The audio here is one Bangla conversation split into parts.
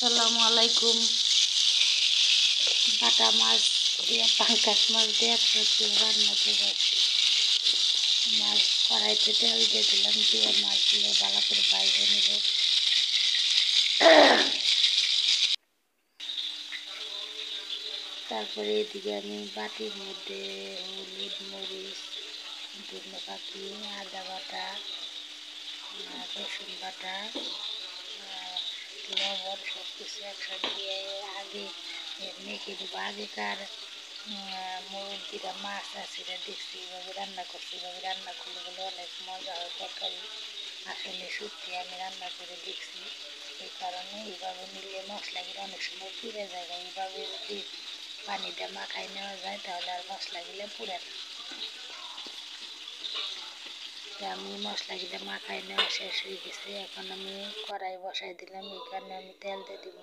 আসসালামু আলাইকুম। বাটা মাছ দিয়ে পাঙ্কাশ মাছ দিয়ে একসাথে রান্না করে মাছ কড়াইতে তেল দিয়ে দিলাম, দিয়ে মাছগুলো ভালো করে বাইরে নেব। তারপরে এদিকে আমি বাটির মধ্যে হলুদ, মরিচ, ধনে পাতি, আদা বাটা, রসুন বাটা, লবণ সব কিছু একসাথে দিয়ে আগে মেখে দেবো। আগেকার মুরগিরা মাছ আছে দেখছি, এভাবে রান্না করছি, এভাবে রান্না করলে বলে অনেক মজা হয় তরকারি। আসলে সত্যি আমি রান্না করে দেখছি, এই কারণে এইভাবে নিলে মশলাগুলো অনেক সময় পুড়ে যায়। এইভাবে যদি পানিটা মাখাই নেওয়া যায় তাহলে আর মশলাগুলো পুড়ে না। আমি মশলাগুলো মাখাই নেওয়া শেষ হয়ে গেছে, এখন আমি কড়াই বসাই দিলাম। এখানে আমি তেল দিয়ে দিব।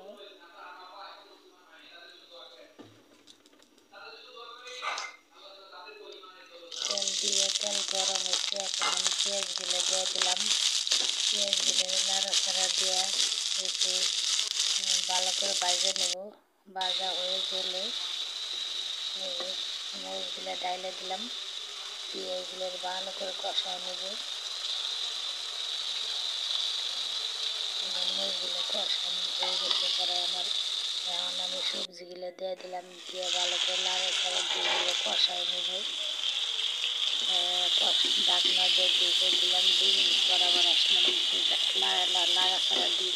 তেল দিয়ে তেল গরম হয়েছে, এখন আমি পেঁয়াজগুলো দিয়ে দিলাম। পেঁয়াজগুলো নাড়াচাড়া দিয়ে একটু ভালো করে ভাজে নেব। ভাজা হয়ে গেলে মরিচগুলো ডাইলে দিলাম, দিয়ে এগুলো ভালো করে কষায় নেব। মরিচগুলো কষানো হয়ে গেছে পরে আমার, এখন আমি সবজিগুলো দিয়ে দিলাম, দিয়ে ভালো করে নাড়াচাড়া দিয়ে এগুলো কষায় নেব। ঢাকনা দিয়ে ঢেকে দিলাম, 2 মিনিট পর আবার আসলাম, নাড়াচাড়া দিয়ে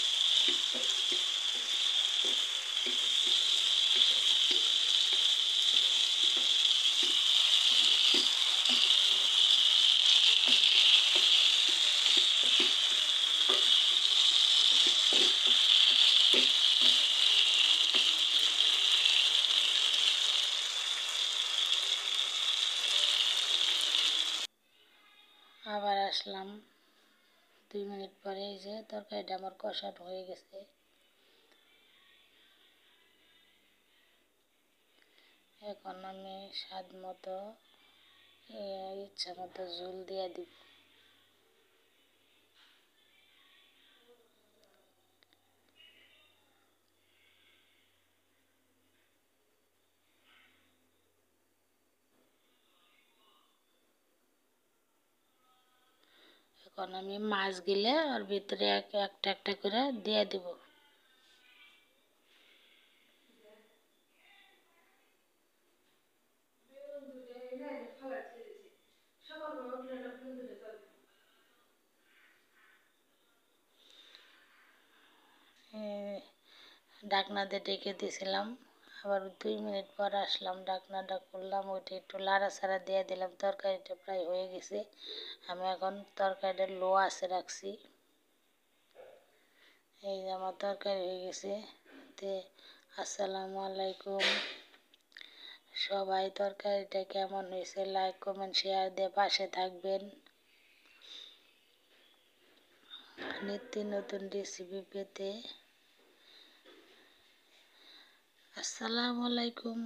আবার আসলাম 2 মিনিট পরে। এই যে তরকারিটা আমার কষানো হয়ে গেছে। এখন আমি স্বাদ মতো ইচ্ছা মতো ঝোল দিয়ে দিব। এখন আমি মাছ গিলে ওর ভিতরে একটা একটা করে দিয়ে দিব। ঢাকনা দিয়ে ঢেকে দিয়েছিলাম, আবার 2 মিনিট পর আসলাম, ঢাকনাটা খুললাম, ওইটা একটু লাড়াচাড়া দিয়ে দিলাম। তরকারিটা প্রায় হয়ে গেছে। আমি এখন তরকারিটা লো আঁচে রাখছি। এই যে আমার তরকারি হয়ে গেছে। তে আসসালামু আলাইকুম। সবাই তরকারিটা কেমন হয়েছে লাইক, কমেন্ট, শেয়ার দিয়ে পাশে থাকবেন। নিত্য নতুন রেসিপি পেতে। আসসালামু আলাইকুম।